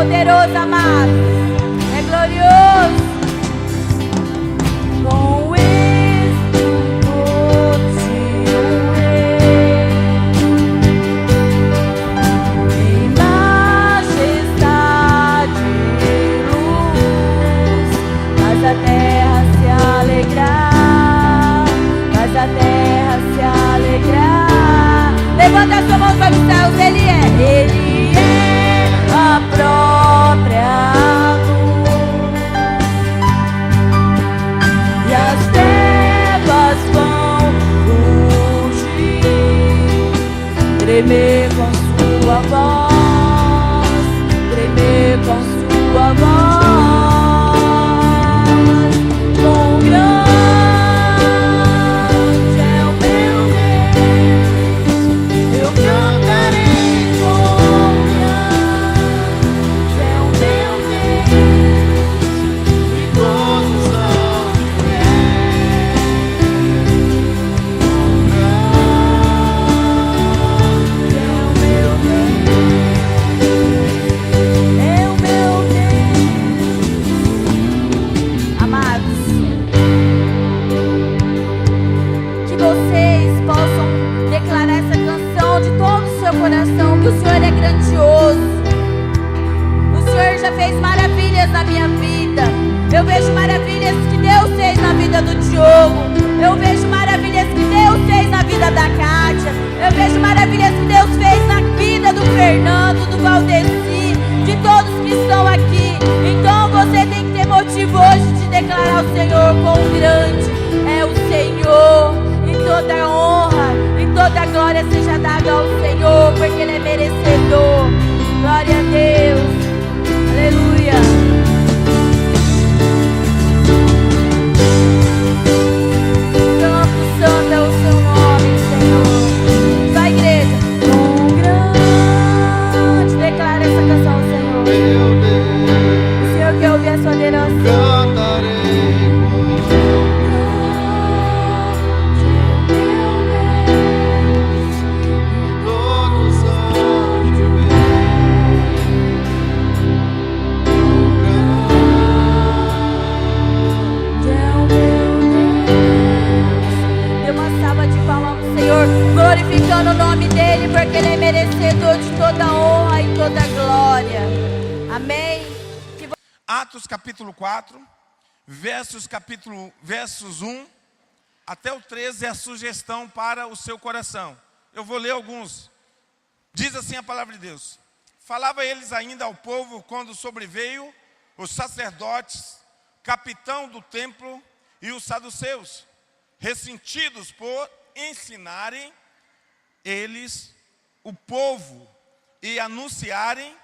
poderoso, amados. É glorioso. Com isto te honrei, em majestade e luz, mas a terra se alegrar, mas a terra se alegrar. Levanta as suas mãos para os céus, Ele é a própria luz, e as trevas vão fugir, tremer com sua voz, tremer com sua voz. Com grande é o meu Deus, eu cantarei. Com grande é o meu Deus, e todos hão de ver. Com grande é o meu Deus, é o meu Deus. Amados, que vocês possam declarar essa canção de todo o seu coração, que o Senhor é grandioso. O Senhor já fez maravilhas na minha vida. Eu vejo maravilhas que Deus fez na vida do Diogo. Eu vejo maravilhas que Deus fez na vida da Kátia. Eu vejo maravilhas que Deus fez na vida do Fernando, do Valdeci, de todos que estão aqui. Então você tem que ter motivo hoje de declarar ao Senhor: quão grande é o Senhor. E toda honra e toda glória seja dada ao Senhor, porque Ele é merecedor. Glória a Deus. Aleluia. Santo, santo é o seu nome, Senhor. Só a igreja. Com grande, declara essa canção ao Senhor. Meu Deus, O Senhor quer ouvir a sua adoração. cantarei. Todos hão de Dê uma salva de palmas ao Senhor, glorificando o nome dEle, porque Ele é merecedor de toda honra e toda glória. Amém. Atos capítulo 4, versos 1 até o 13 é a sugestão para o seu coração. Eu vou ler alguns. Diz assim a palavra de Deus: falava eles ainda ao povo quando sobreveio os sacerdotes, capitão do templo e os saduceus, ressentidos por ensinarem eles o povo e anunciarem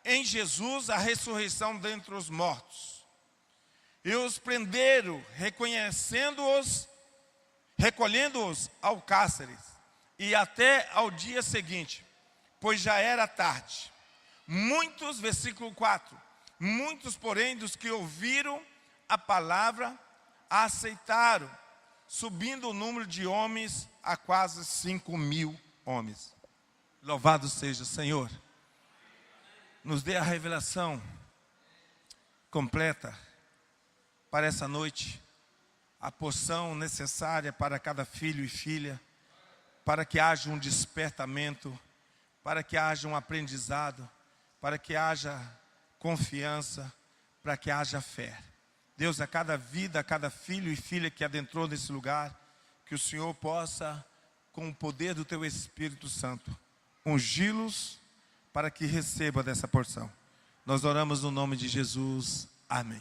em Jesus a ressurreição dentre os mortos. E os prenderam, recolhendo-os ao cárcere, e até ao dia seguinte, pois já era tarde. Muitos, versículo 4, muitos, porém, dos que ouviram a palavra, a aceitaram, subindo o número de homens a quase 5.000 homens. Louvado seja o Senhor. Nos dê a revelação completa para essa noite, a porção necessária para cada filho e filha, para que haja um despertamento, para que haja um aprendizado, para que haja confiança, para que haja fé. Deus, a cada vida, a cada filho e filha que adentrou nesse lugar, que o Senhor possa, com o poder do Teu Espírito Santo, ungí-los para que receba dessa porção. Nós oramos no nome de Jesus. Amém.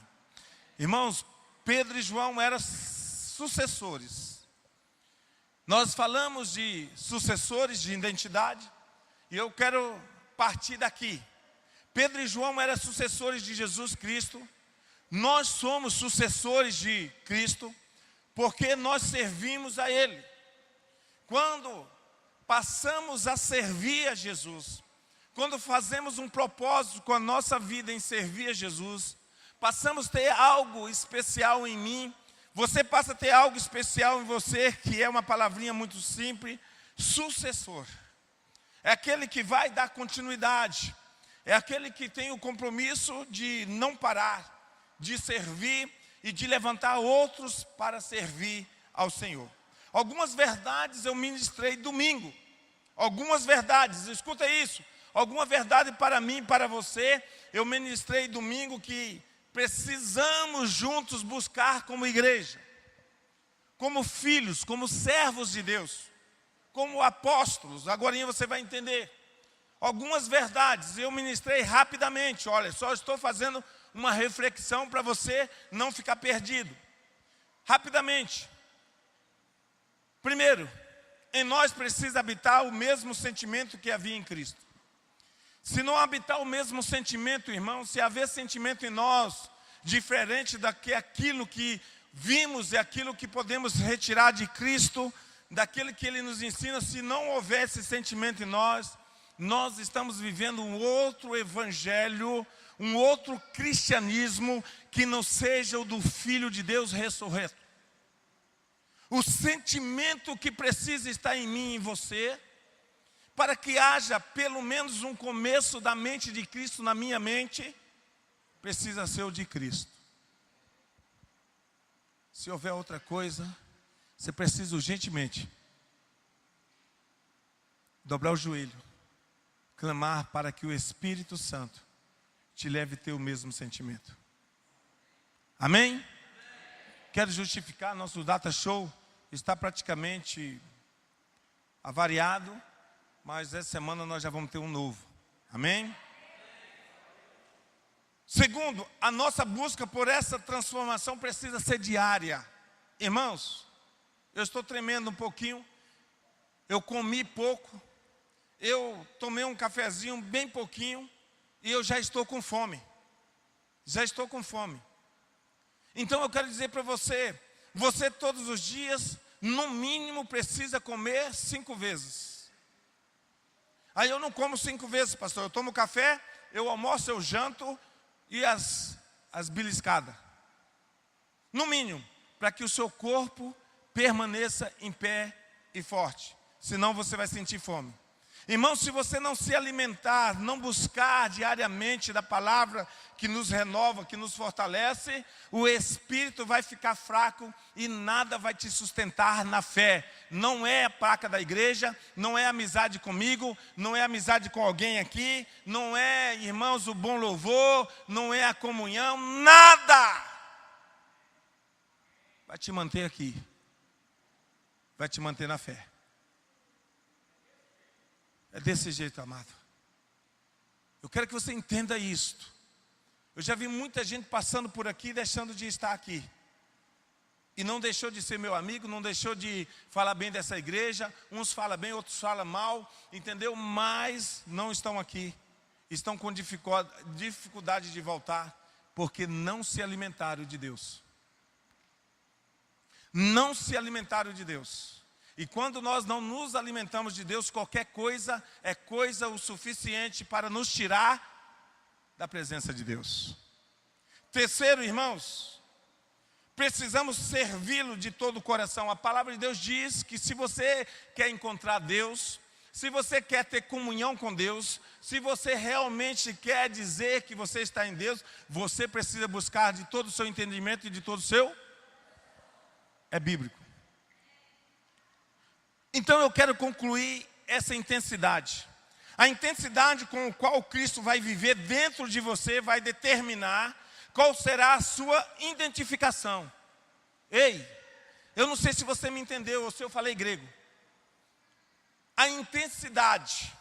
Irmãos, Pedro e João eram sucessores. Nós falamos de sucessores de identidade, e eu quero partir daqui. Pedro e João eram sucessores de Jesus Cristo. Nós somos sucessores de Cristo, porque nós servimos a Ele. Quando passamos a servir a Jesus, quando fazemos um propósito com a nossa vida em servir a Jesus, passamos a ter algo especial em mim, você passa a ter algo especial em você, que é uma palavrinha muito simples: sucessor. É aquele que vai dar continuidade, é aquele que tem o compromisso de não parar, de servir e de levantar outros para servir ao Senhor. Algumas verdades eu ministrei domingo. Algumas verdades, escuta isso. Alguma verdade para mim e para você, eu ministrei domingo que precisamos juntos buscar como igreja, como filhos, como servos de Deus, como apóstolos. Agora você vai entender. Algumas verdades eu ministrei rapidamente. Olha, só estou fazendo uma reflexão para você não ficar perdido. Rapidamente. Primeiro, em nós precisa habitar o mesmo sentimento que havia em Cristo. Se não habitar o mesmo sentimento, irmão, se haver sentimento em nós diferente daquilo que vimos e aquilo que podemos retirar de Cristo, daquilo que Ele nos ensina, se não houver esse sentimento em nós, nós estamos vivendo um outro evangelho, um outro cristianismo que não seja o do Filho de Deus ressurreto. O sentimento que precisa estar em mim e em você, para que haja pelo menos um começo da mente de Cristo na minha mente, precisa ser o de Cristo. Se houver outra coisa, você precisa urgentemente dobrar o joelho, clamar para que o Espírito Santo te leve a ter o mesmo sentimento. Amém? Quero justificar, nosso data show está praticamente avariado, mas essa semana nós já vamos ter um novo. Amém? Segundo, a nossa busca por essa transformação precisa ser diária. Irmãos, eu estou tremendo um pouquinho, eu comi pouco, eu tomei um cafezinho bem pouquinho e eu já estou com fome. Já estou com fome. Então eu quero dizer para você, você todos os dias, no mínimo, precisa comer 5 vezes. Aí eu não como 5 vezes, pastor. Eu tomo café, eu almoço, eu janto e as beliscadas. No mínimo, para que o seu corpo permaneça em pé e forte. Senão você vai sentir fome. Irmão, se você não se alimentar, não buscar diariamente da palavra que nos renova, que nos fortalece, o espírito vai ficar fraco e nada vai te sustentar na fé. Não é a placa da igreja, não é amizade comigo, não é amizade com alguém aqui, não é, irmãos, o bom louvor, não é a comunhão, nada vai te manter aqui, vai te manter na fé. É desse jeito, amado. Eu quero que você entenda isto. Eu já vi muita gente passando por aqui, deixando de estar aqui. E não deixou de ser meu amigo, não deixou de falar bem dessa igreja. Uns falam bem, outros falam mal, entendeu? Mas não estão aqui. Estão com dificuldade de voltar, porque não se alimentaram de Deus. Não se alimentaram de Deus. E quando nós não nos alimentamos de Deus, qualquer coisa é coisa o suficiente para nos tirar da presença de Deus. Terceiro, irmãos, precisamos servi-lo de todo o coração. A palavra de Deus diz que se você quer encontrar Deus, se você quer ter comunhão com Deus, se você realmente quer dizer que você está em Deus, você precisa buscar de todo o seu entendimento e de todo o seu... É bíblico. Então eu quero concluir essa intensidade. A intensidade com a qual Cristo vai viver dentro de você vai determinar qual será a sua identificação. Ei, eu não sei se você me entendeu ou se eu falei grego. A intensidade,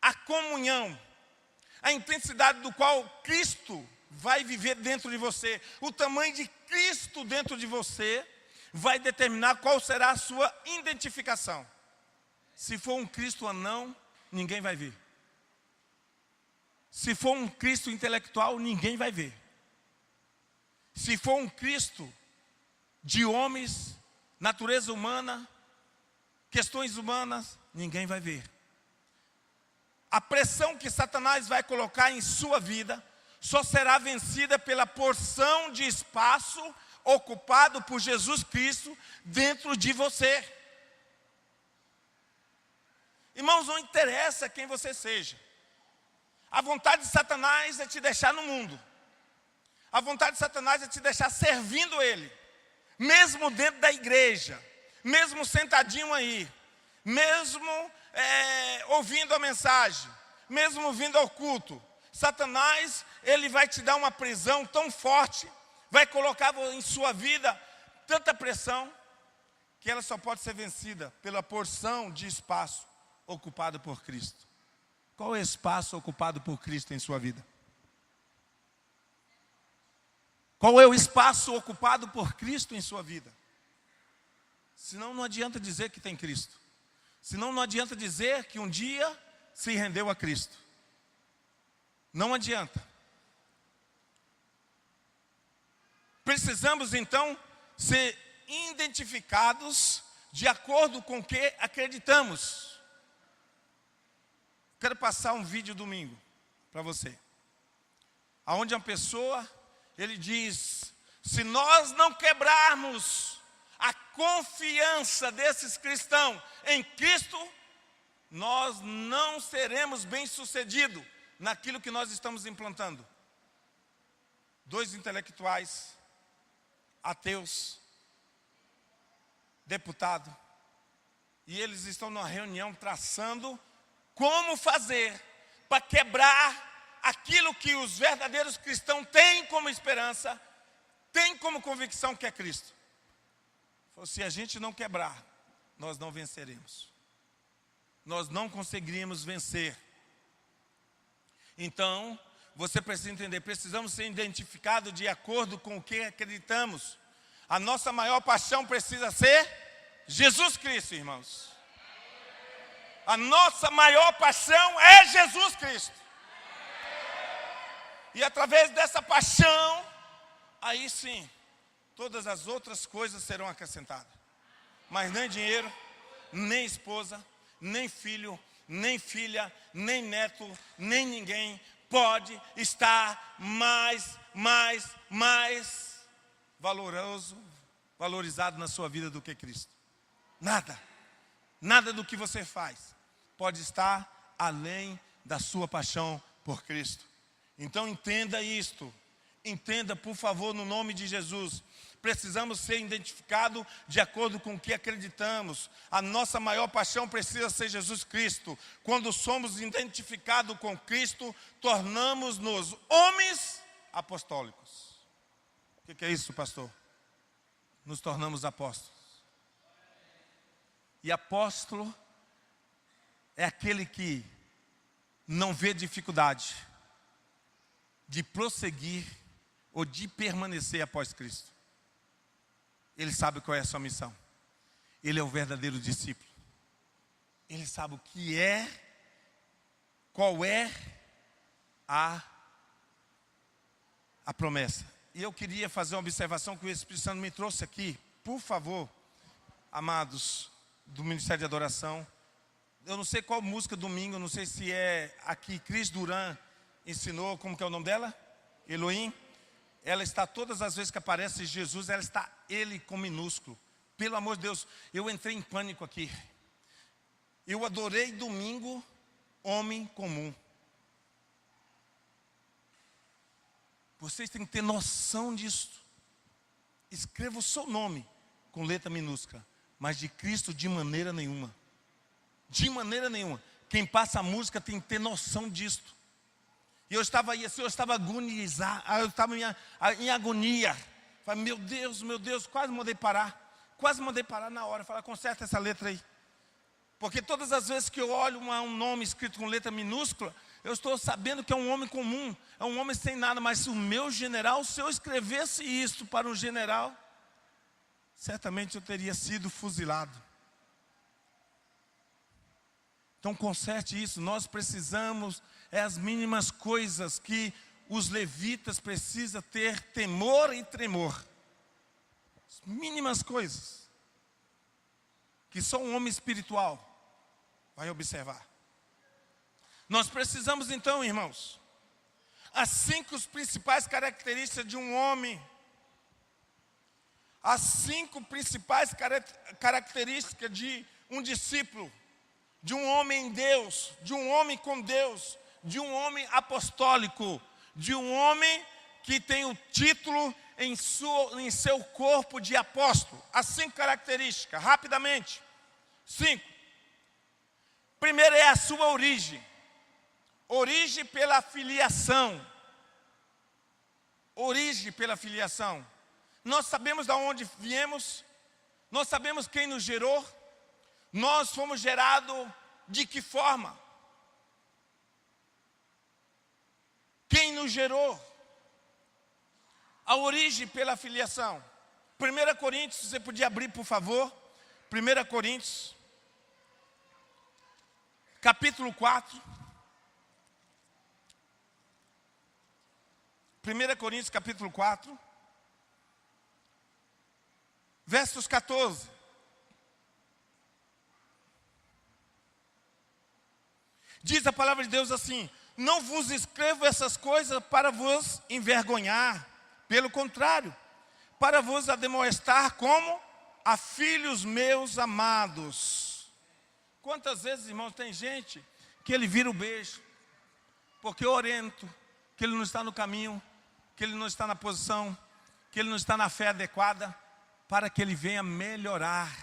a comunhão, a intensidade do qual Cristo vai viver dentro de você, o tamanho de Cristo dentro de você, vai determinar qual será a sua identificação. Se for um Cristo anão, ninguém vai ver. Se for um Cristo intelectual, ninguém vai ver. Se for um Cristo de homens, natureza humana, questões humanas, ninguém vai ver. A pressão que Satanás vai colocar em sua vida só será vencida pela porção de espaço ocupado por Jesus Cristo dentro de você. Irmãos, não interessa quem você seja. A vontade de Satanás é te deixar no mundo. A vontade de Satanás é te deixar servindo ele. Mesmo dentro da igreja. Mesmo sentadinho aí. Mesmo ouvindo a mensagem. Mesmo vindo ao culto. Satanás, ele vai te dar uma prisão tão forte. Vai colocar em sua vida tanta pressão. Que ela só pode ser vencida pela porção de espaço ocupado por Cristo. Qual é o espaço ocupado por Cristo em sua vida? Qual é o espaço ocupado por Cristo em sua vida? Senão não adianta dizer que tem Cristo. Senão não adianta dizer que um dia se rendeu a Cristo. Não adianta. Precisamos então ser identificados de acordo com o que acreditamos. Quero passar um vídeo domingo para você. Aonde uma pessoa, ele diz, se nós não quebrarmos a confiança desses cristãos em Cristo, nós não seremos bem-sucedidos naquilo que nós estamos implantando. 2 intelectuais, ateus, deputado, e eles estão numa reunião traçando como fazer para quebrar aquilo que os verdadeiros cristãos têm como esperança, têm como convicção que é Cristo. Se a gente não quebrar, nós não venceremos. Nós não conseguiríamos vencer. Então, você precisa entender, precisamos ser identificados de acordo com o que acreditamos. A nossa maior paixão precisa ser Jesus Cristo, irmãos. A nossa maior paixão é Jesus Cristo. E através dessa paixão, aí sim, todas as outras coisas serão acrescentadas. Mas nem dinheiro, nem esposa, nem filho, nem filha, nem neto, nem ninguém pode estar mais valorizado na sua vida do que Cristo. Nada do que você faz pode estar além da sua paixão por Cristo. Então entenda isto. Entenda, por favor, no nome de Jesus. Precisamos ser identificados de acordo com o que acreditamos. A nossa maior paixão precisa ser Jesus Cristo. Quando somos identificados com Cristo, tornamos-nos homens apostólicos. O que é isso, pastor? Nos tornamos apóstolos. E apóstolo é aquele que não vê dificuldade de prosseguir ou de permanecer após Cristo. Ele sabe qual é a sua missão. Ele é o verdadeiro discípulo. Ele sabe o que é, qual é a promessa. E eu queria fazer uma observação que o Espírito Santo me trouxe aqui. Por favor, amados do Ministério de Adoração. Eu não sei qual música domingo, não sei se é aqui, Cris Duran ensinou, como que é o nome dela? Elohim. Ela está, todas as vezes que aparece Jesus, ela está ele com minúsculo. Pelo amor de Deus, eu entrei em pânico aqui. Eu adorei domingo, homem comum. Vocês têm que ter noção disso. Escreva o seu nome com letra minúscula, mas de Cristo de maneira nenhuma. De maneira nenhuma. Quem passa a música tem que ter noção disto. E eu estava aí assim, eu estava agonizado, eu estava em agonia. Falei, meu Deus, quase mandei parar. Quase mandei parar na hora. Falei, conserta essa letra aí. Porque todas as vezes que eu olho um nome escrito com letra minúscula, eu estou sabendo que é um homem comum, é um homem sem nada. Mas se o meu general, se eu escrevesse isso para um general, certamente eu teria sido fuzilado. Então conserte isso, nós precisamos, as mínimas coisas que os levitas precisam ter temor e tremor. As mínimas coisas que só um homem espiritual vai observar. Nós precisamos então, irmãos, as 5 principais características de um homem. As 5 principais características de um discípulo, de um homem em Deus, de um homem com Deus, de um homem apostólico, de um homem que tem o título em seu corpo de apóstolo. As 5 características, rapidamente. 5. Primeiro é a sua origem. Origem pela filiação. Origem pela filiação. Nós sabemos de onde viemos, nós sabemos quem nos gerou, nós fomos gerados de que forma? Quem nos gerou? A origem pela filiação. 1 Coríntios, você podia abrir, por favor? 1 Coríntios, capítulo 4. 1 Coríntios, capítulo 4. Versos 14. Diz a palavra de Deus assim: não vos escrevo essas coisas para vos envergonhar, pelo contrário, para vos admoestar como a filhos meus amados. Quantas vezes, irmãos, tem gente que ele vira o beijo, porque eu oriento que ele não está no caminho, que ele não está na posição, que ele não está na fé adequada, para que ele venha melhorar,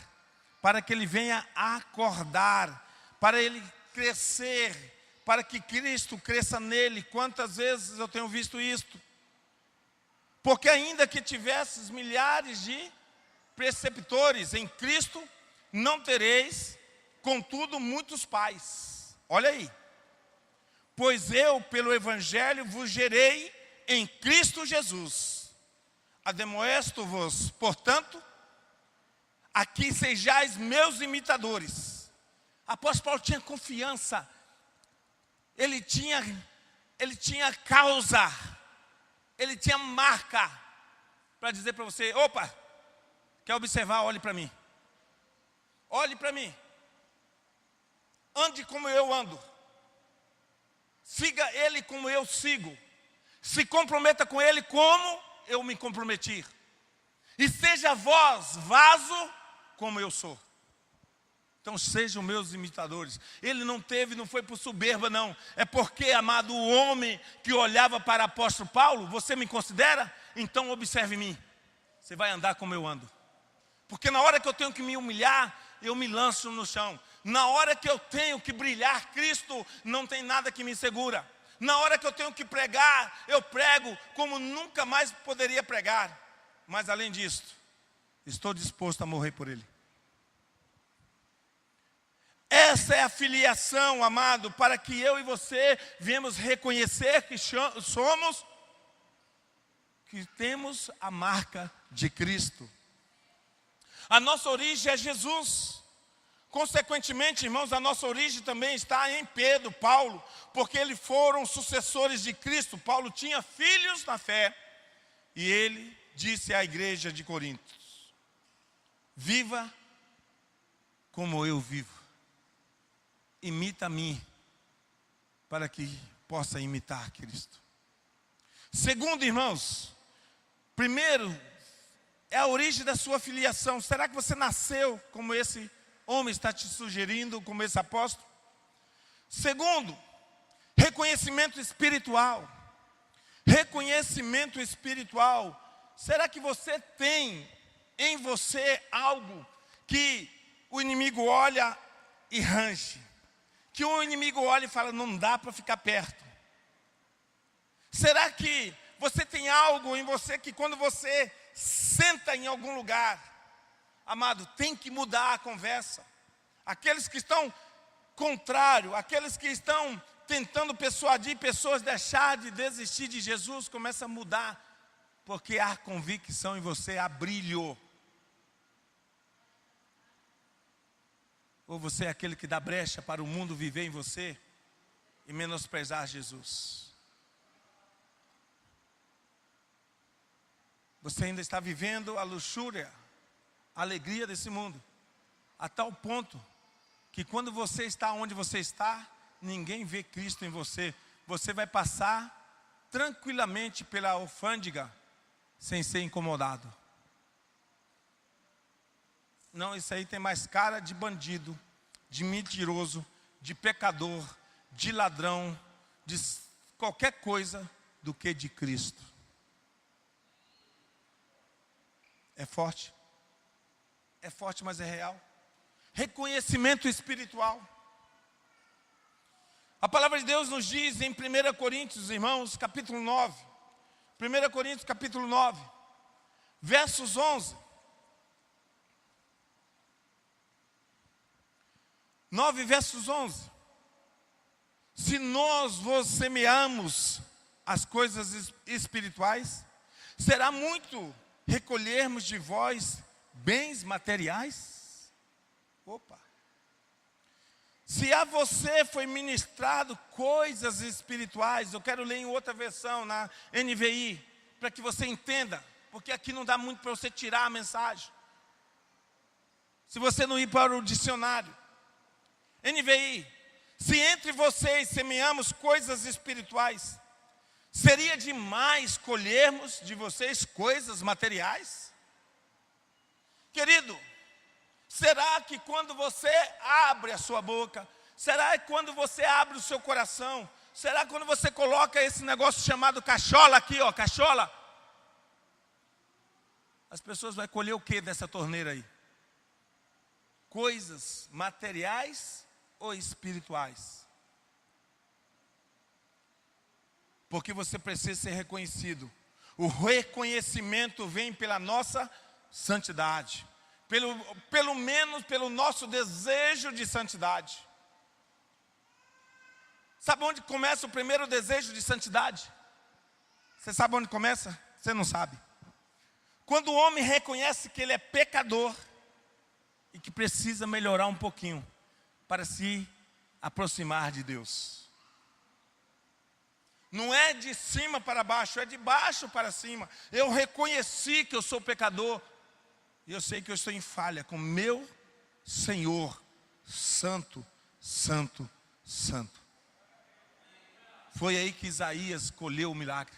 para que ele venha acordar, para ele crescer, para que Cristo cresça nele. Quantas vezes eu tenho visto isto? Porque ainda que tivesses milhares de preceptores em Cristo, não tereis, contudo, muitos pais. Olha aí. Pois eu, pelo Evangelho, vos gerei em Cristo Jesus. Admoesto-vos, portanto, aqui sejais meus imitadores. Apóstolo Paulo tinha confiança, ele tinha causa, ele tinha marca para dizer para você: opa, quer observar? Olhe para mim, olhe para mim, ande como eu ando, siga ele como eu sigo, se comprometa com ele como eu me comprometi, e seja vós vaso como eu sou. Então sejam meus imitadores. Ele não foi por soberba, não. É porque, amado, o homem que olhava para o apóstolo Paulo: você me considera? Então observe mim. Você vai andar como eu ando. Porque na hora que eu tenho que me humilhar, eu me lanço no chão. Na hora que eu tenho que brilhar Cristo, não tem nada que me segura. Na hora que eu tenho que pregar, eu prego como nunca mais poderia pregar. Mas além disso, estou disposto a morrer por ele. Essa é a filiação, amado, para que eu e você viemos reconhecer que somos, que temos a marca de Cristo. A nossa origem é Jesus. Consequentemente, irmãos, a nossa origem também está em Pedro, Paulo, porque eles foram sucessores de Cristo. Paulo tinha filhos na fé, e ele disse à igreja de Corinto: viva como eu vivo. Imita a mim, para que possa imitar Cristo. Segundo, irmãos, primeiro, é a origem da sua filiação. Será que você nasceu como esse homem está te sugerindo, como esse apóstolo? Segundo, reconhecimento espiritual. Reconhecimento espiritual. Será que você tem em você algo que o inimigo olha e range? Que o inimigo olha e fala: não dá para ficar perto. Será que você tem algo em você que quando você senta em algum lugar, amado, tem que mudar a conversa? Aqueles que estão contrário, aqueles que estão tentando persuadir pessoas a deixar de desistir de Jesus, começa a mudar, porque há convicção em você, há brilho. Ou você é aquele que dá brecha para o mundo viver em você e menosprezar Jesus? Você ainda está vivendo a luxúria, a alegria desse mundo, a tal ponto que quando você está onde você está, ninguém vê Cristo em você. Você vai passar tranquilamente pela alfândega sem ser incomodado. Não, isso aí tem mais cara de bandido, de mentiroso, de pecador, de ladrão, de qualquer coisa do que de Cristo. É forte, mas é real. Reconhecimento espiritual. A palavra de Deus nos diz em 1 Coríntios, irmãos, capítulo 9. 1 Coríntios, capítulo 9, versos 11. 9, versos 11. Se nós vos semeamos as coisas espirituais, será muito recolhermos de vós bens materiais? Opa! Se a você foi ministrado coisas espirituais, eu quero ler em outra versão, na NVI, para que você entenda, porque aqui não dá muito para você tirar a mensagem. Se você não ir para o dicionário, NVI, se entre vocês semeamos coisas espirituais, seria demais colhermos de vocês coisas materiais? Querido, será que quando você abre a sua boca, será que quando você abre o seu coração, será que quando você coloca esse negócio chamado cachola aqui, ó, cachola, as pessoas vão colher o que dessa torneira aí? Coisas materiais ou espirituais? Porque você precisa ser reconhecido. O reconhecimento vem pela nossa santidade. Pelo menos pelo nosso desejo de santidade. Sabe onde começa o primeiro desejo de santidade? Você sabe onde começa? Você não sabe. Quando o homem reconhece que ele é pecador e que precisa melhorar um pouquinho para se aproximar de Deus. Não é de cima para baixo, é de baixo para cima. Eu reconheci que eu sou pecador. E eu sei que eu estou em falha com meu Senhor, santo, santo, santo. Foi aí que Isaías colheu o milagre.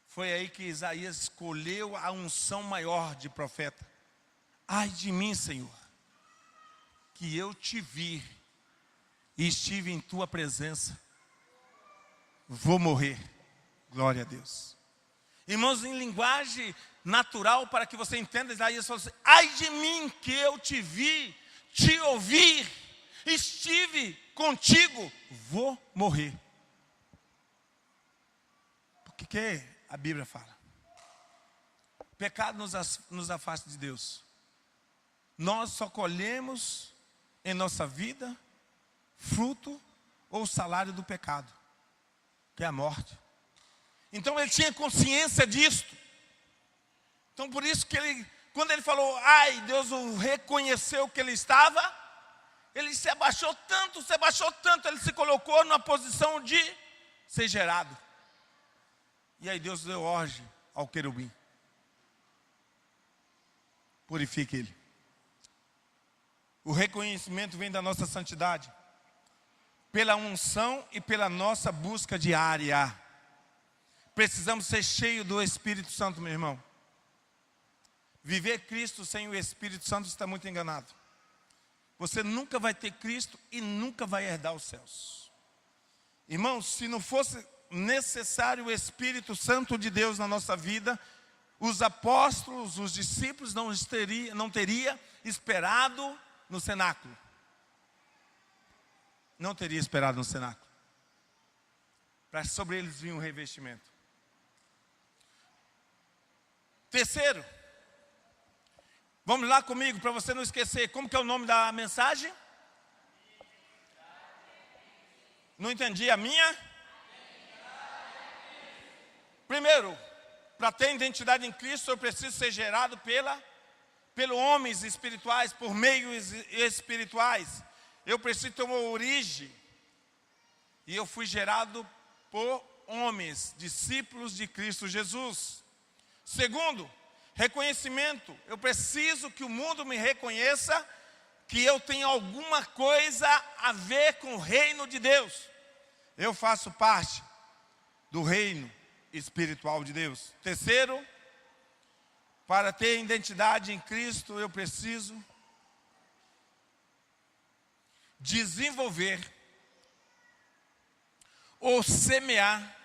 Foi aí que Isaías colheu a unção maior de profeta. Ai de mim, Senhor, que eu te vi e estive em tua presença. Vou morrer. Glória a Deus. Irmãos, em linguagem natural, para que você entenda, Isaías falou assim: ai de mim que eu te vi, te ouvi, estive contigo, vou morrer. Por que a Bíblia fala? O pecado nos afasta de Deus. Nós só colhemos em nossa vida fruto ou salário do pecado, que é a morte. Então ele tinha consciência disto. Então por isso que quando ele falou, ai, Deus o reconheceu que ele estava, ele se abaixou tanto, ele se colocou numa posição de ser gerado. E aí Deus deu ordem ao querubim: purifique ele. O reconhecimento vem da nossa santidade, pela unção e pela nossa busca diária. Precisamos ser cheios do Espírito Santo, meu irmão. Viver Cristo sem o Espírito Santo está muito enganado. Você nunca vai ter Cristo e nunca vai herdar os céus. Irmãos, se não fosse necessário o Espírito Santo de Deus na nossa vida, os apóstolos, os discípulos não teria esperado no cenáculo. Não teria esperado no cenáculo. Para sobre eles vir um revestimento. Terceiro, vamos lá comigo para você não esquecer. Como que é o nome da mensagem? Não entendi a minha? Primeiro, para ter identidade em Cristo, eu preciso ser gerado pelos homens espirituais, por meios espirituais. Eu preciso ter uma origem. E eu fui gerado por homens, discípulos de Cristo Jesus. Segundo, reconhecimento. Eu preciso que o mundo me reconheça que eu tenho alguma coisa a ver com o reino de Deus. Eu faço parte do reino espiritual de Deus. Terceiro, para ter identidade em Cristo, eu preciso desenvolver ou semear,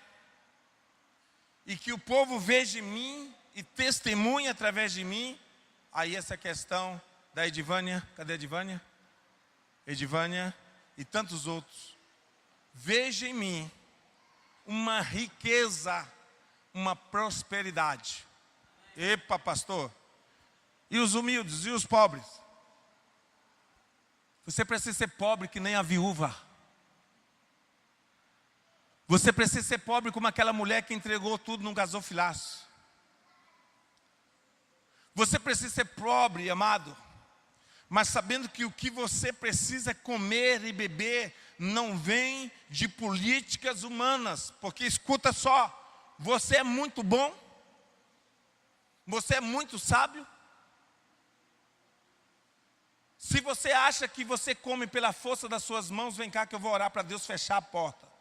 e que o povo veja em mim e testemunhe através de mim. Aí essa questão da Edivânia, cadê a Edivânia? Edivânia e tantos outros. Veja em mim uma riqueza, uma prosperidade. Epa, pastor. E os humildes, e os pobres? Você precisa ser pobre que nem a viúva. Você precisa ser pobre como aquela mulher que entregou tudo num gasofilaço. Você precisa ser pobre, amado, mas sabendo que o que você precisa comer e beber não vem de políticas humanas. Porque escuta só, você é muito bom, você é muito sábio. Se você acha que você come pela força das suas mãos, vem cá que eu vou orar para Deus fechar a porta.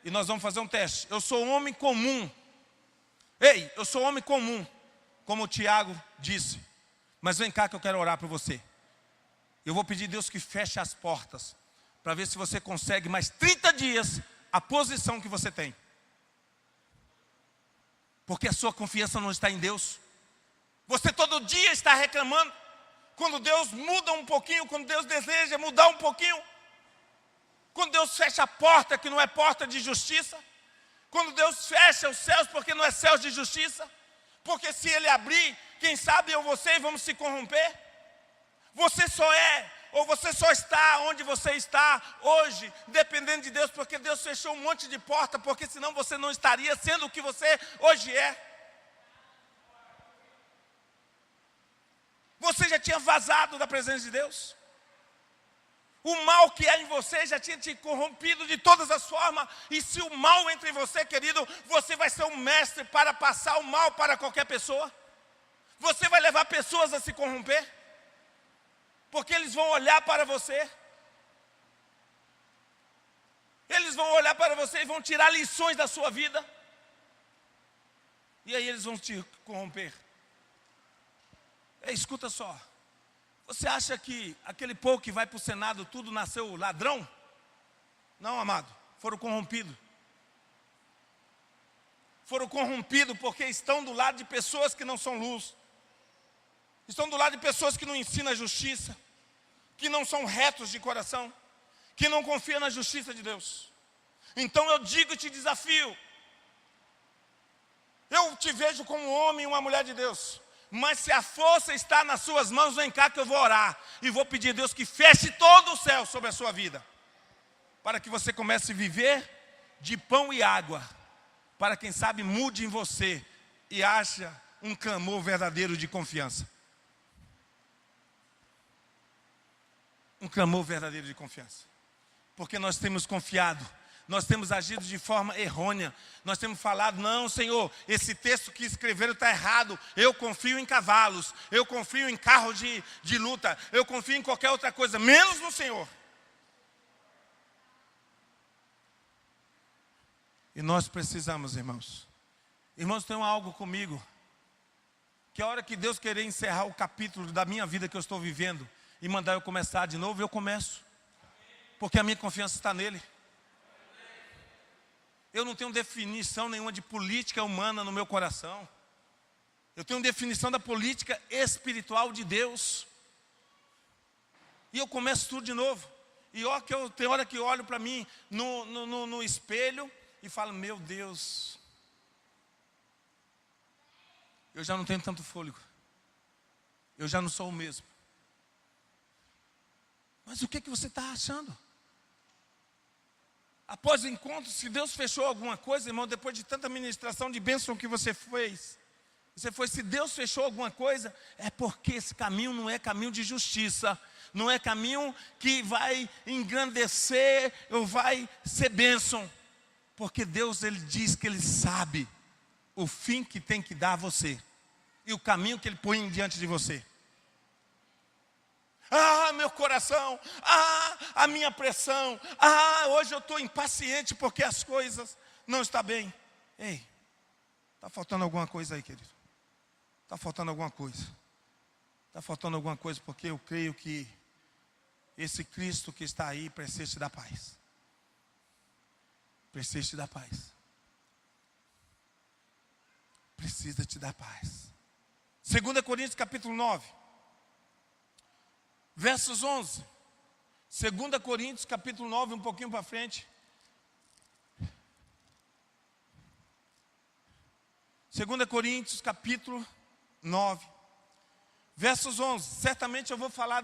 E nós vamos fazer um teste. Eu sou um homem comum. Ei, eu sou um homem comum, como o Tiago disse. Mas vem cá que eu quero orar por você. Eu vou pedir a Deus que feche as portas, para ver se você consegue mais 30 dias a posição que você tem. Porque a sua confiança não está em Deus. Você todo dia está reclamando. Quando Deus muda um pouquinho, quando Deus deseja mudar um pouquinho, quando Deus fecha a porta que não é porta de justiça, quando Deus fecha os céus porque não é céus de justiça, porque se Ele abrir, quem sabe eu e você vamos se corromper. Você só é, ou você só está onde você está hoje, dependendo de Deus, porque Deus fechou um monte de porta, porque senão você não estaria sendo o que você hoje é. Você já tinha vazado da presença de Deus. O mal que é em você já tinha te corrompido de todas as formas. E se o mal entra em você, querido, você vai ser um mestre para passar o mal para qualquer pessoa. Você vai levar pessoas a se corromper, porque eles vão olhar para você. Eles vão olhar para você e vão tirar lições da sua vida. E aí eles vão te corromper. Escuta só. Você acha que aquele povo que vai para o Senado tudo nasceu ladrão? Não, amado. Foram corrompidos. Foram corrompidos porque estão do lado de pessoas que não são luz. Estão do lado de pessoas que não ensinam a justiça, que não são retos de coração, que não confiam na justiça de Deus. Então eu digo e te desafio. Eu te vejo como um homem e uma mulher de Deus. Mas se a força está nas suas mãos, vem cá que eu vou orar. E vou pedir a Deus que feche todo o céu sobre a sua vida. Para que você comece a viver de pão e água. Para quem sabe mude em você e acha um clamor verdadeiro de confiança. Um clamor verdadeiro de confiança. Porque nós temos confiado. Nós temos agido de forma errônea. Nós temos falado, não, Senhor, esse texto que escreveram está errado. Eu confio em cavalos, eu confio em carro de luta, eu confio em qualquer outra coisa, menos no Senhor. E nós precisamos, irmãos. Irmãos, tem algo comigo, que a hora que Deus querer encerrar o capítulo da minha vida que eu estou vivendo, e mandar eu começar de novo, eu começo. Porque a minha confiança está nele. Eu não tenho definição nenhuma de política humana no meu coração. Eu tenho definição da política espiritual de Deus. E eu começo tudo de novo. E ó, que eu tem hora que eu olho para mim no espelho e falo, meu Deus, eu já não tenho tanto fôlego. Eu já não sou o mesmo. Mas o que você está achando? Após o encontro, se Deus fechou alguma coisa, irmão, depois de tanta ministração de bênção que você fez, se Deus fechou alguma coisa, é porque esse caminho não é caminho de justiça, não é caminho que vai engrandecer ou vai ser bênção, porque Deus, Ele diz que Ele sabe o fim que tem que dar a você, e o caminho que Ele põe diante de você. Ah, meu coração, a minha pressão, hoje eu estou impaciente porque as coisas não estão bem. Ei, está faltando alguma coisa aí, querido. Está faltando alguma coisa. Está faltando alguma coisa porque eu creio que esse Cristo que está aí precisa te dar paz. precisa te dar paz. Precisa te dar paz. 2 Coríntios capítulo 9, versos 11. 2 Coríntios capítulo 9, um pouquinho para frente. 2 Coríntios capítulo 9, versos 11. Certamente eu vou falar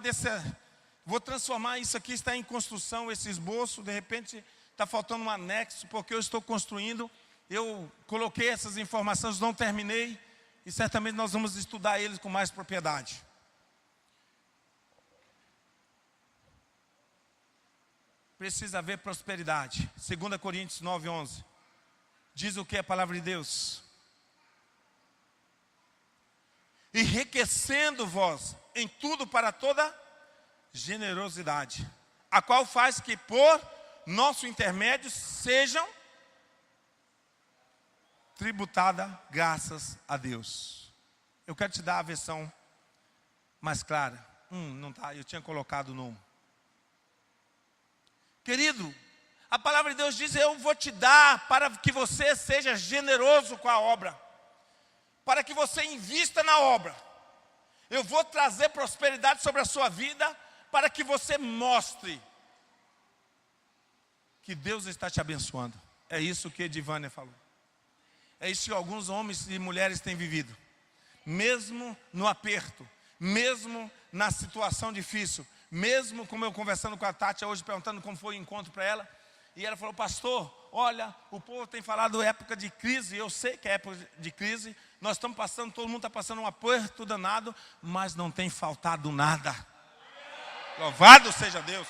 vou transformar isso aqui, está em construção, esse esboço. De repente está faltando um anexo, porque eu estou construindo. Eu coloquei essas informações, não terminei, e certamente nós vamos estudar eles com mais propriedade. Precisa haver prosperidade. 2 Coríntios 9, 11. Diz o que a palavra de Deus? Enriquecendo-vos em tudo para toda generosidade, a qual faz que por nosso intermédio sejam tributadas graças a Deus. Eu quero te dar a versão mais clara. Não tá, eu tinha colocado no. Querido, a palavra de Deus diz: eu vou te dar para que você seja generoso com a obra, para que você invista na obra. Eu vou trazer prosperidade sobre a sua vida, para que você mostre que Deus está te abençoando. É isso que Edivânia falou. É isso que alguns homens e mulheres têm vivido. Mesmo no aperto, mesmo na situação difícil, mesmo como eu conversando com a Tati hoje, perguntando como foi o encontro para ela, e ela falou: pastor, olha, o povo tem falado época de crise, eu sei que é época de crise, nós estamos passando, todo mundo está passando um aperto danado, mas não tem faltado nada. Louvado seja Deus.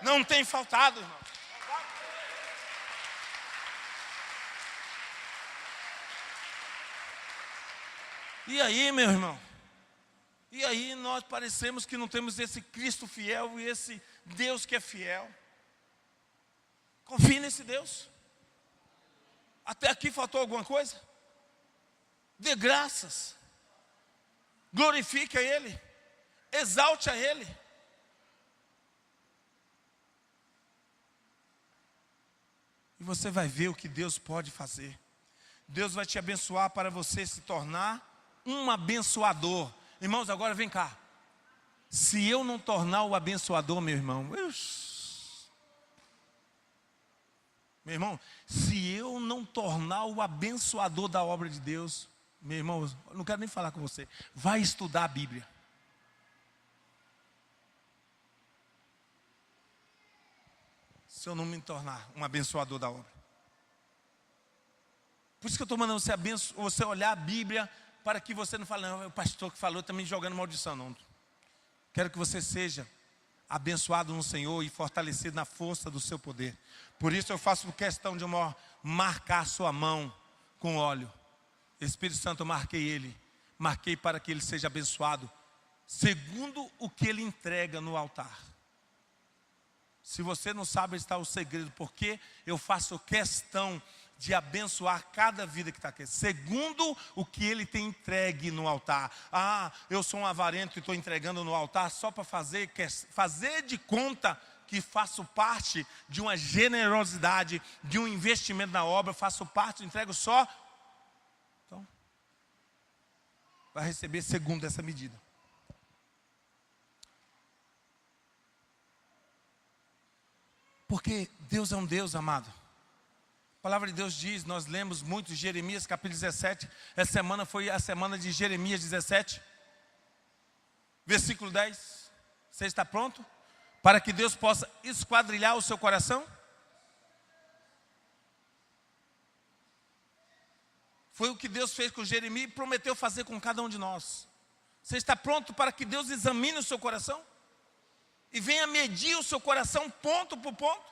Não tem faltado, irmão. E aí, meu irmão? E aí nós parecemos que não temos esse Cristo fiel e esse Deus que é fiel. Confie nesse Deus. Até aqui faltou alguma coisa? Dê graças. Glorifique a Ele. Exalte a Ele. E você vai ver o que Deus pode fazer. Deus vai te abençoar para você se tornar um abençoador. Irmãos, agora vem cá. Se eu não tornar o abençoador, meu irmão, se eu não tornar o abençoador da obra de Deus, meu irmão, eu não quero nem falar com você. Vai estudar a Bíblia. Se eu não me tornar um abençoador da obra. Por isso que eu estou mandando você olhar a Bíblia, para que você não fale: não, o pastor que falou também jogando maldição. Não. Quero que você seja abençoado no Senhor e fortalecido na força do seu poder. Por isso eu faço questão de marcar sua mão com óleo. Espírito Santo, eu marquei ele. Marquei para que ele seja abençoado, segundo o que ele entrega no altar. Se você não sabe, está o segredo, porque eu faço questão de abençoar cada vida que está aqui, segundo o que ele tem entregue no altar. Eu sou um avarento e estou entregando no altar só para fazer de conta que faço parte de uma generosidade, de um investimento na obra, faço parte, entrego só. Então, vai receber segundo essa medida. Porque Deus é um Deus, amado. A palavra de Deus diz, nós lemos muito Jeremias capítulo 17. Essa semana foi a semana de Jeremias 17. Versículo 10. Você está pronto? Para que Deus possa esquadrilhar o seu coração? Foi o que Deus fez com Jeremias e prometeu fazer com cada um de nós. Você está pronto para que Deus examine o seu coração? E venha medir o seu coração ponto por ponto?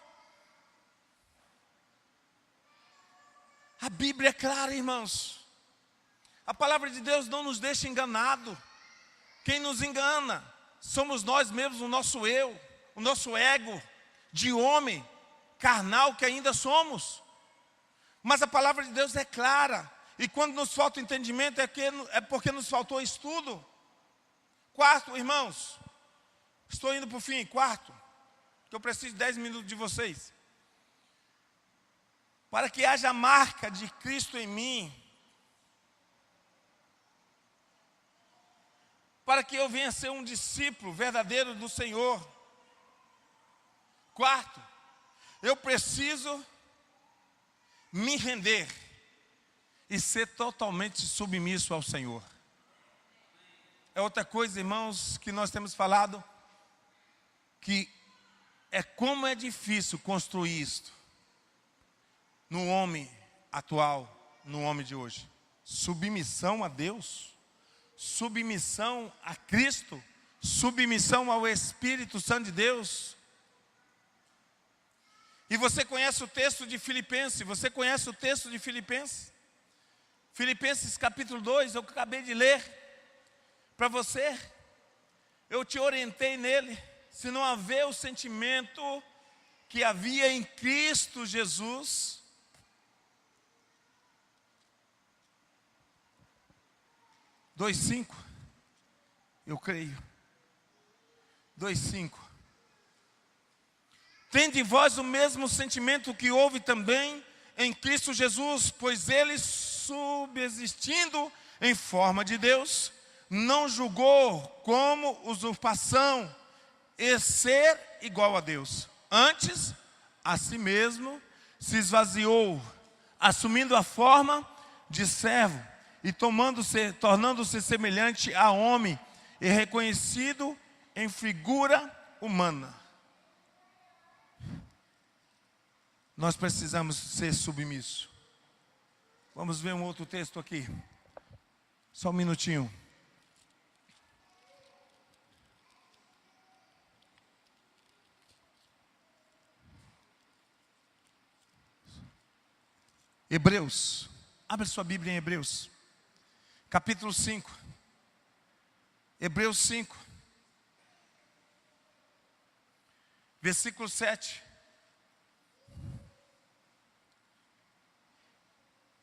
A Bíblia é clara, irmãos. A palavra de Deus não nos deixa enganado. Quem nos engana somos nós mesmos, o nosso eu, o nosso ego de homem carnal que ainda somos. Mas a palavra de Deus é clara. E quando nos falta entendimento é porque nos faltou estudo. Quarto, irmãos, estou indo para o fim. Quarto, que eu preciso de 10 minutos de vocês. para que haja a marca de Cristo em mim, para que eu venha ser um discípulo verdadeiro do Senhor. Quarto, eu preciso me render e ser totalmente submisso ao Senhor. É outra coisa, irmãos, que nós temos falado, que é como é difícil construir isto no homem atual, no homem de hoje. Submissão a Deus, submissão a Cristo, submissão ao Espírito Santo de Deus. E você conhece o texto de Filipenses? Você conhece o texto de Filipenses? Filipenses capítulo 2, eu acabei de ler para você. Eu te orientei nele. Se não haver o sentimento que havia em Cristo Jesus, dois cinco, eu creio. 2:5. Tende em vós o mesmo sentimento que houve também em Cristo Jesus, pois ele, subsistindo em forma de Deus, não julgou como usurpação e ser igual a Deus. Antes, a si mesmo se esvaziou, assumindo a forma de servo e tornando-se semelhante a homem e reconhecido em figura humana. Nós precisamos ser submissos. Vamos ver um outro texto aqui. Só um minutinho. Hebreus. Abre sua Bíblia em Hebreus. Capítulo 5. Hebreus 5. Versículo 7.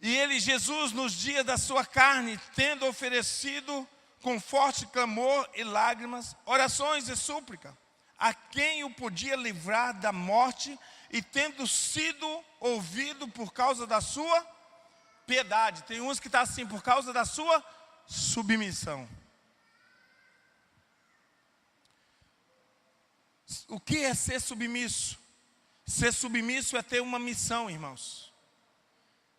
E ele, Jesus, nos dias da sua carne, tendo oferecido com forte clamor e lágrimas, orações e súplica, a quem o podia livrar da morte, e tendo sido ouvido por causa da sua piedade. Tem uns que estão assim, por causa da sua submissão. O que é ser submisso? Ser submisso é ter uma missão, irmãos.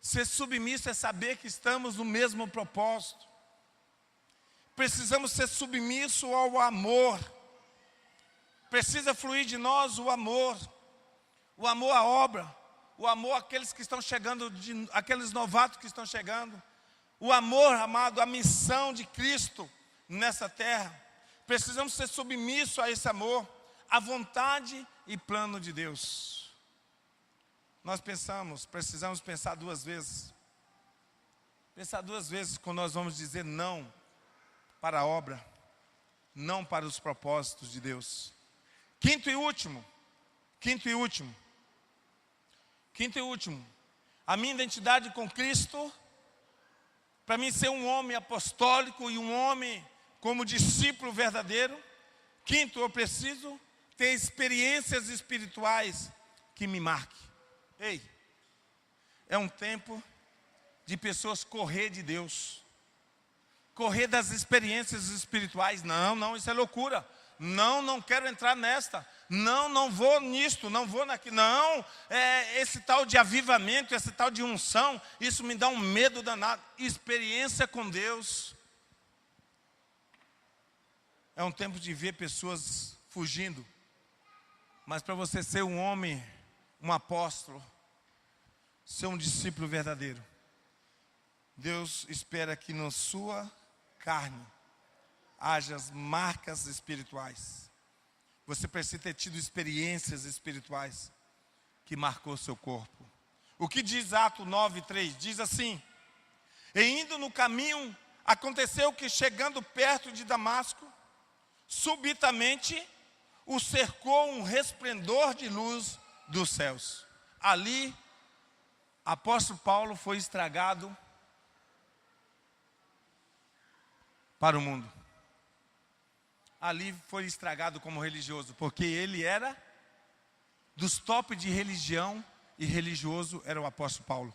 Ser submisso é saber que estamos no mesmo propósito. Precisamos ser submissos ao amor. Precisa fluir de nós o amor à obra, o amor àqueles que estão chegando, aqueles novatos que estão chegando, o amor, amado, à missão de Cristo nessa terra. Precisamos ser submissos a esse amor, à vontade e plano de Deus. Nós precisamos pensar duas vezes. Pensar duas vezes quando nós vamos dizer não para a obra, não para os propósitos de Deus. Quinto e último. A minha identidade com Cristo, para mim ser um homem apostólico e um homem como discípulo verdadeiro. Quinto, eu preciso ter experiências espirituais que me marquem. Ei, é um tempo de pessoas correr de Deus, correr das experiências espirituais. Não, isso é loucura. Não quero entrar nesta. Não vou nisto, não vou naquilo. Não, esse tal de avivamento, esse tal de unção, isso me dá um medo danado. Experiência com Deus. É um tempo de ver pessoas fugindo. Mas para você ser um homem, um apóstolo, ser um discípulo verdadeiro, Deus espera que na sua carne haja as marcas espirituais. Você precisa ter tido experiências espirituais que marcou seu corpo. O que diz Atos 9:3? Diz assim: e indo no caminho, aconteceu que chegando perto de Damasco, subitamente o cercou um resplendor de luz dos céus. Ali, apóstolo Paulo foi estragado para o mundo. Ali foi estragado como religioso, porque ele era dos top de religião, e religioso era o apóstolo Paulo.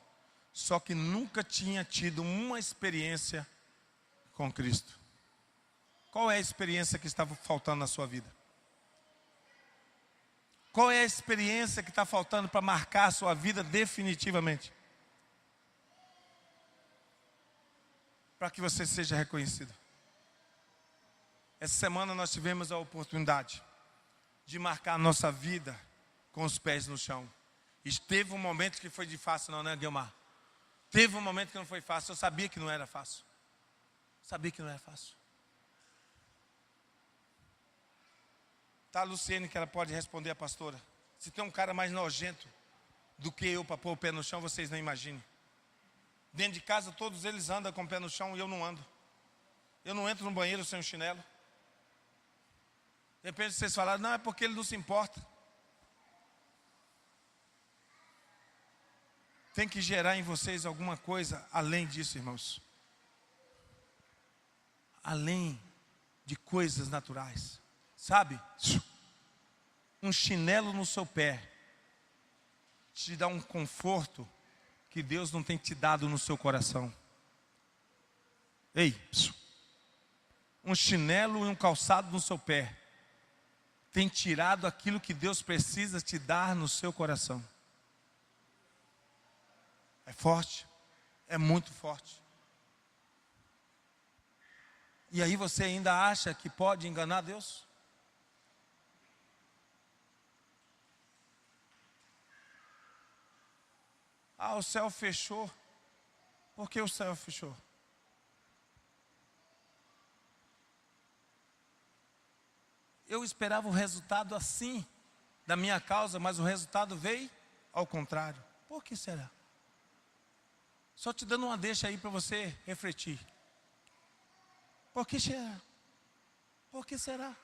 Só que nunca tinha tido uma experiência com Cristo. Qual é a experiência que estava faltando na sua vida? Qual é a experiência que está faltando para marcar a sua vida definitivamente? Para que você seja reconhecido. Essa semana nós tivemos a oportunidade de marcar a nossa vida com os pés no chão. E teve um momento que foi de fácil, não, né, Guilmar? Teve um momento que não foi fácil. Eu sabia que não era fácil. Sabia que não era fácil. Tá, a Luciene, que ela pode responder a pastora. Se tem um cara mais nojento do que eu para pôr o pé no chão, vocês não imaginem. Dentro de casa, todos eles andam com o pé no chão e eu não ando. Eu não entro no banheiro sem um chinelo. De repente vocês falaram, não, é porque ele não se importa. Tem que gerar em vocês alguma coisa além disso, irmãos. Além de coisas naturais. Sabe? Um chinelo no seu pé te dá um conforto que Deus não tem te dado no seu coração. Ei, um chinelo e um calçado no seu pé tem tirado aquilo que Deus precisa te dar no seu coração. É forte, é muito forte. E aí você ainda acha que pode enganar Deus? Ah, o céu fechou. Por que o céu fechou? Eu esperava o resultado assim, da minha causa, mas o resultado veio ao contrário. Por que será? Só te dando uma deixa aí para você refletir. Por que será? Por que será?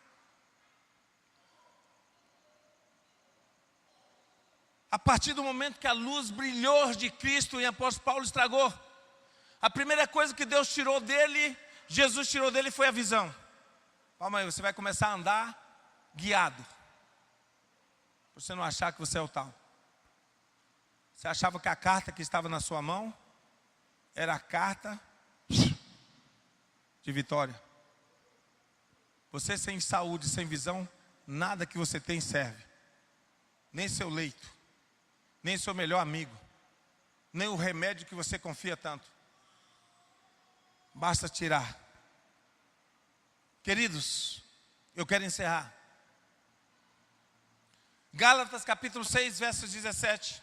A partir do momento que a luz brilhou de Cristo e o apóstolo Paulo estragou, a primeira coisa que Deus tirou dele, Jesus tirou dele, foi a visão. Calma aí, você vai começar a andar guiado. Pra você não achar que você é o tal. Você achava que a carta que estava na sua mão era a carta de vitória. Você sem saúde, sem visão, nada que você tem serve. Nem seu leito, nem seu melhor amigo, nem o remédio que você confia tanto. Basta tirar. Queridos, eu quero encerrar. Gálatas capítulo 6, versos 17.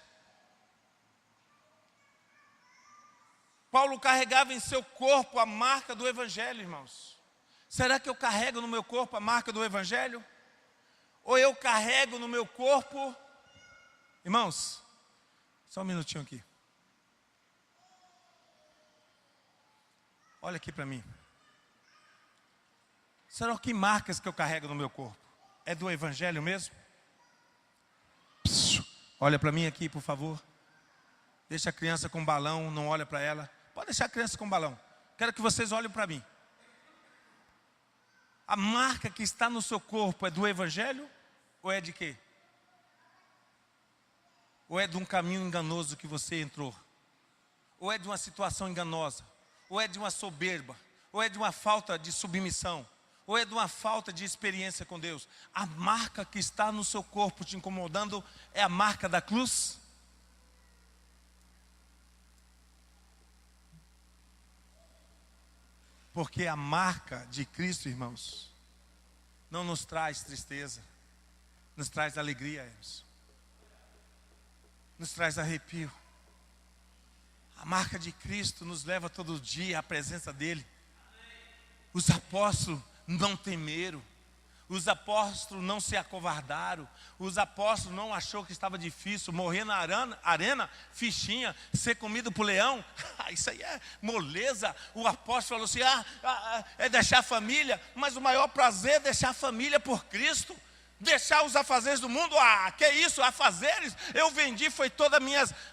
Paulo carregava em seu corpo a marca do Evangelho, irmãos. Será que eu carrego no meu corpo a marca do Evangelho? Ou eu carrego no meu corpo... Irmãos, só um minutinho aqui. Olha aqui para mim. Será que marcas que eu carrego no meu corpo? É do Evangelho mesmo? Olha para mim aqui, por favor. Deixa a criança com balão, não olha para ela. Pode deixar a criança com balão. Quero que vocês olhem para mim. A marca que está no seu corpo é do Evangelho? Ou é de quê? Ou é de um caminho enganoso que você entrou? Ou é de uma situação enganosa? Ou é de uma soberba? Ou é de uma falta de submissão? Ou é de uma falta de experiência com Deus? A marca que está no seu corpo te incomodando é a marca da cruz? Porque a marca de Cristo, irmãos, não nos traz tristeza, nos traz alegria, irmãos. Nos traz arrepio. A marca de Cristo nos leva todo dia à presença dEle. Os apóstolos não temeram. Os apóstolos não se acovardaram. Os apóstolos não achou que estava difícil. Morrer na arena, fichinha, ser comido por leão. Isso aí é moleza. O apóstolo falou assim, é deixar a família. Mas o maior prazer é deixar a família por Cristo. Deixar os afazeres do mundo. Que isso, afazeres? Eu vendi, foi todas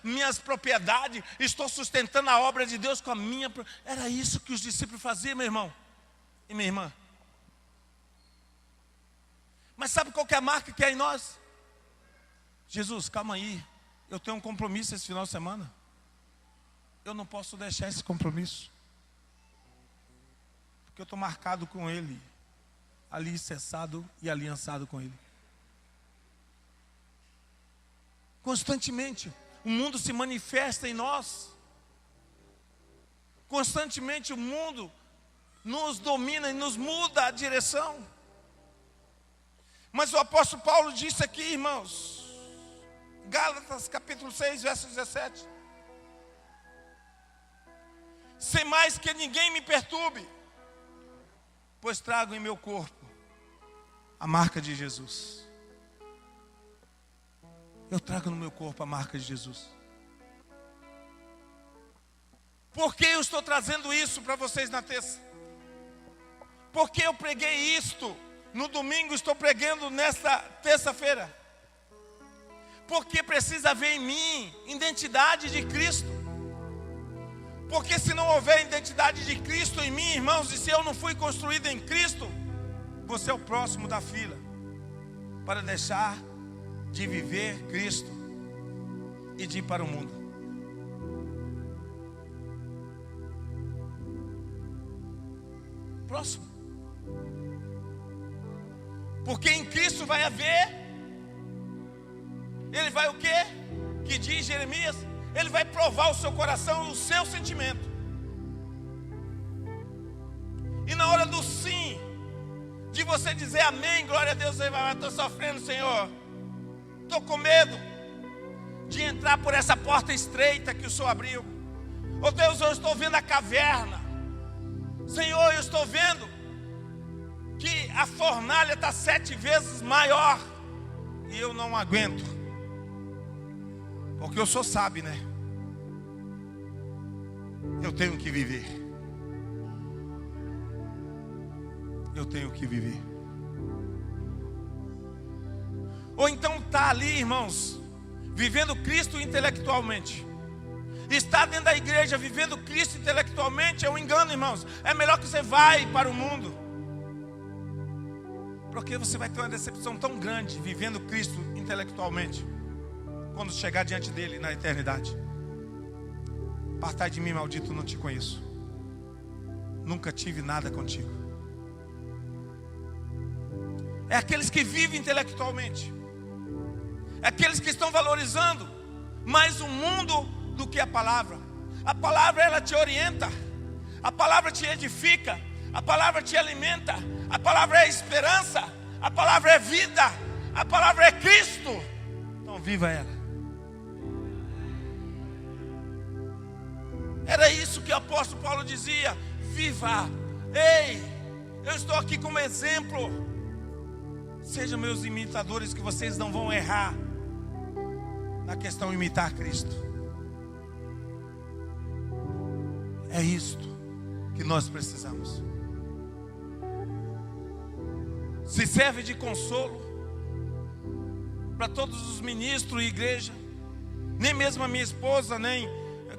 minhas propriedades. Estou sustentando a obra de Deus com a minha... Era isso que os discípulos faziam, meu irmão e minha irmã. Mas sabe qual que é a marca que é em nós? Jesus, calma aí. Eu tenho um compromisso esse final de semana. Eu não posso deixar esse compromisso. Porque eu estou marcado com Ele. Alicerçado e aliançado com Ele. Constantemente, o mundo se manifesta em nós. Constantemente o mundo nos domina e nos muda a direção. Mas o apóstolo Paulo disse aqui, irmãos, Gálatas capítulo 6, verso 17. Sem mais que ninguém me perturbe, pois trago em meu corpo a marca de Jesus. Eu trago no meu corpo a marca de Jesus. Por que eu estou trazendo isso para vocês na terça? Porque eu preguei isto no domingo, estou pregando nesta terça-feira. Porque precisa haver em mim identidade de Cristo. Porque se não houver identidade de Cristo em mim, irmãos, e se eu não fui construído em Cristo, você é o próximo da fila para deixar de viver Cristo e de ir para o mundo. Próximo. Porque em Cristo vai haver, Ele vai o quê? Que diz Jeremias? Ele vai provar o seu coração e o seu sentimento. E na hora do sim, de você dizer amém, glória a Deus, você vai, estou sofrendo, Senhor. Estou com medo de entrar por essa porta estreita que o Senhor abriu. Oh Deus, eu estou vendo a caverna. Senhor, eu estou vendo que a fornalha está 7 vezes maior. E eu não aguento. Porque o Senhor sabe, né? Eu tenho que viver. Eu tenho que viver. Ou então está ali, irmãos, vivendo Cristo intelectualmente. Está dentro da igreja vivendo Cristo intelectualmente, é um engano, irmãos. É melhor que você vá para o mundo. Porque você vai ter uma decepção tão grande vivendo Cristo intelectualmente, quando chegar diante dele na eternidade. Apartai de mim, maldito, não te conheço. Nunca tive nada contigo. É aqueles que vivem intelectualmente. É aqueles que estão valorizando mais o mundo do que a palavra. A palavra, ela te orienta. A palavra te edifica. A palavra te alimenta. A palavra é esperança. A palavra é vida. A palavra é Cristo. Então viva ela. Era isso que o apóstolo Paulo dizia. Viva. Ei, eu estou aqui como exemplo. Sejam meus imitadores, que vocês não vão errar na questão de imitar Cristo. É isto que nós precisamos. Se serve de consolo para todos os ministros e igreja. Nem mesmo a minha esposa, nem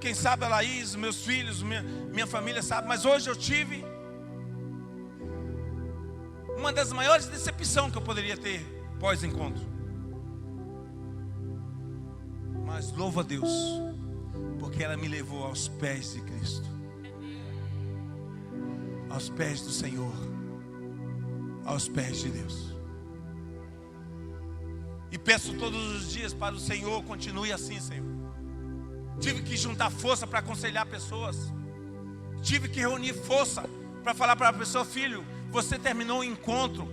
quem sabe a Laís, meus filhos, minha família sabe. Mas hoje eu tive uma das maiores decepções que eu poderia ter pós-encontro. Mas louvo a Deus, porque ela me levou aos pés de Cristo, aos pés do Senhor, aos pés de Deus. E peço todos os dias para o Senhor, continue assim, Senhor. Tive que juntar força para aconselhar pessoas. Tive que reunir força para falar para a pessoa: filho, você terminou o encontro.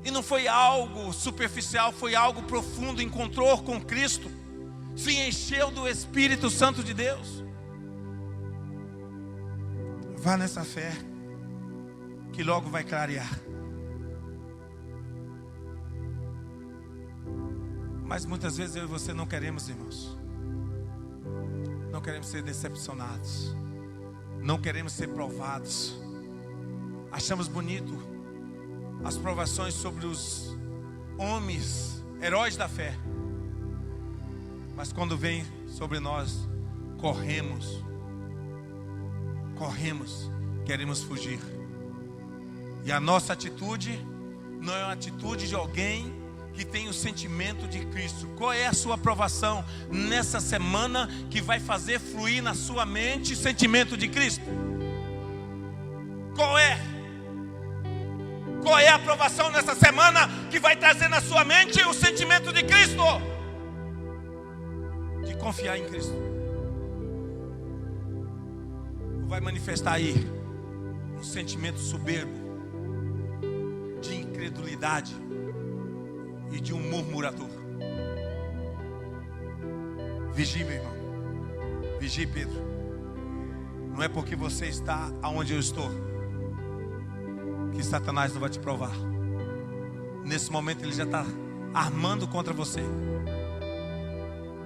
E não foi algo superficial, foi algo profundo. Encontrou com Cristo, se encheu do Espírito Santo de Deus. Vá nessa fé, que logo vai clarear. Mas muitas vezes eu e você não queremos, irmãos. Não queremos ser decepcionados. Não queremos ser provados. Achamos bonito as provações sobre os homens, heróis da fé. Mas quando vem sobre nós, corremos, queremos fugir. E a nossa atitude não é uma atitude de alguém que tem o sentimento de Cristo? Qual é a sua aprovação nessa semana que vai fazer fluir na sua mente o sentimento de Cristo? Qual é? Qual é a aprovação nessa semana que vai trazer na sua mente o sentimento de Cristo? De confiar em Cristo. Ou vai manifestar aí um sentimento soberbo, de incredulidade e de um murmurador? Vigie, meu irmão. Vigie, Pedro. Não é porque você está aonde eu estou que Satanás não vai te provar. Nesse momento ele já está armando contra você.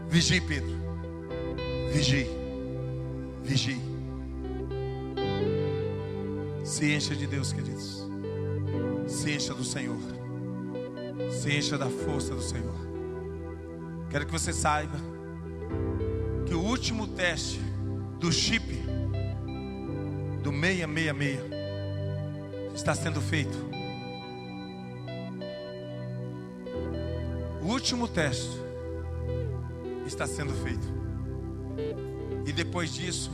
Vigie, Pedro. Vigie. Vigie. Se encha de Deus, queridos. Se encha do Senhor. Se encha da força do Senhor. Quero que você saiba que o último teste do chip do 666 está sendo feito. O último teste está sendo feito. E depois disso,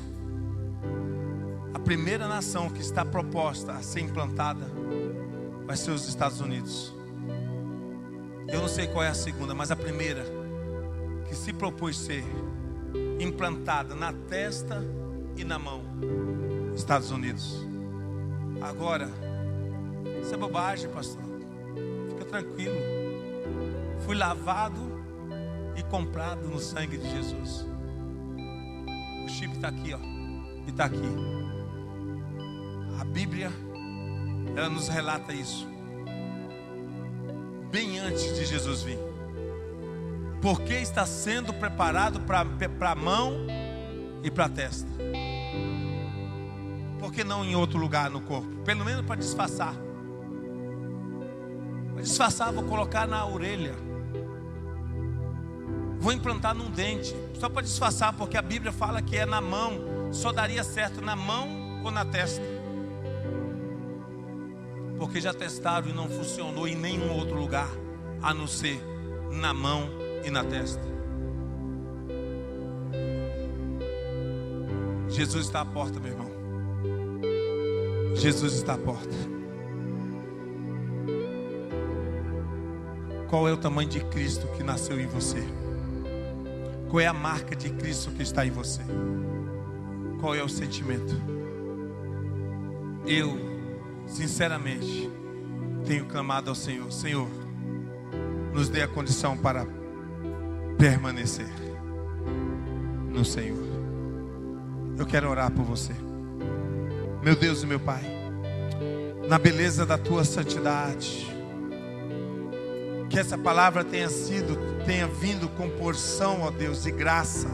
a primeira nação que está proposta a ser implantada vai ser os Estados Unidos. Eu não sei qual é a segunda, mas a primeira que se propôs ser implantada na testa e na mão, Estados Unidos. Agora, isso é bobagem, pastor. Fica tranquilo. Fui lavado e comprado no sangue de Jesus. O chip está aqui, ó. E está aqui. A Bíblia, ela nos relata isso. Bem antes de Jesus vir. Porque está sendo preparado para a mão e para a testa. Por que não em outro lugar no corpo? Pelo menos para disfarçar. Para disfarçar, vou colocar na orelha. Vou implantar num dente. Só para disfarçar, porque a Bíblia fala que é na mão. Só daria certo na mão ou na testa. Porque já testaram e não funcionou em nenhum outro lugar, a não ser na mão e na testa. Jesus está à porta, meu irmão. Jesus está à porta. Qual é o tamanho de Cristo que nasceu em você? Qual é a marca de Cristo que está em você? Qual é o sentimento? Eu, sinceramente, tenho clamado ao Senhor: Senhor, nos dê a condição para permanecer no Senhor. Eu quero orar por você. Meu Deus e meu Pai, na beleza da Tua santidade, que essa palavra tenha vindo com porção, ó Deus, de graça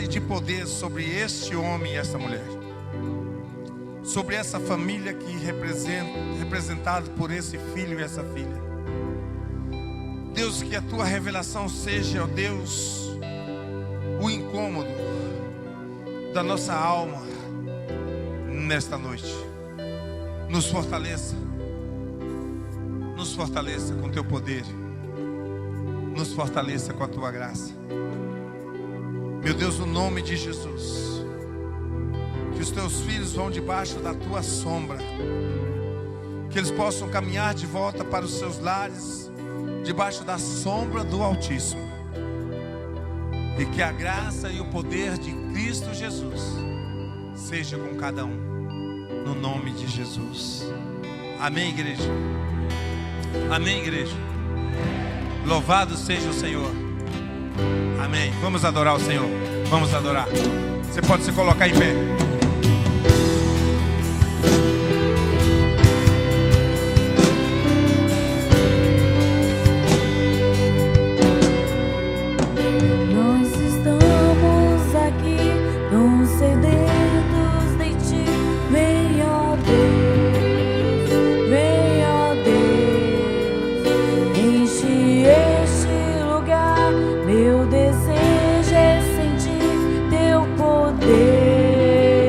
e de poder sobre este homem e esta mulher, sobre essa família que representada por esse filho e essa filha. Deus, que a Tua revelação seja, ó Deus, o incômodo da nossa alma nesta noite. Nos fortaleça com Teu poder, nos fortaleça com a Tua graça. Meu Deus, no nome de Jesus, que os Teus filhos vão debaixo da Tua sombra, que eles possam caminhar de volta para os seus lares, debaixo da sombra do Altíssimo, e que a graça e o poder de Cristo Jesus seja com cada um, no nome de Jesus. Amém, igreja? Amém, igreja? Louvado seja o Senhor. Amém. Vamos adorar o Senhor. Vamos adorar. Você pode se colocar em pé. Meu desejo é sentir Teu poder.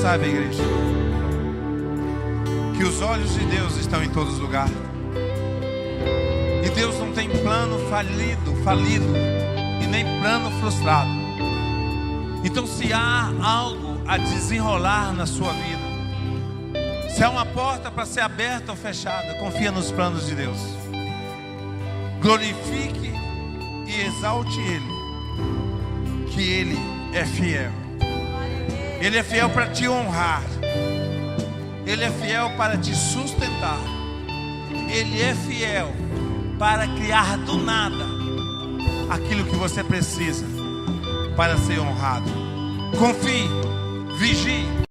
saiba, igreja, que os olhos de Deus estão em todos os lugares. E Deus não tem plano falido e nem plano frustrado. Então, se há algo a desenrolar na sua vida, se há uma porta para ser aberta ou fechada, confia nos planos de Deus. Glorifique e exalte Ele, que Ele é fiel. Ele é fiel para te honrar. Ele é fiel para te sustentar. Ele é fiel para criar do nada aquilo que você precisa para ser honrado. Confie, vigie.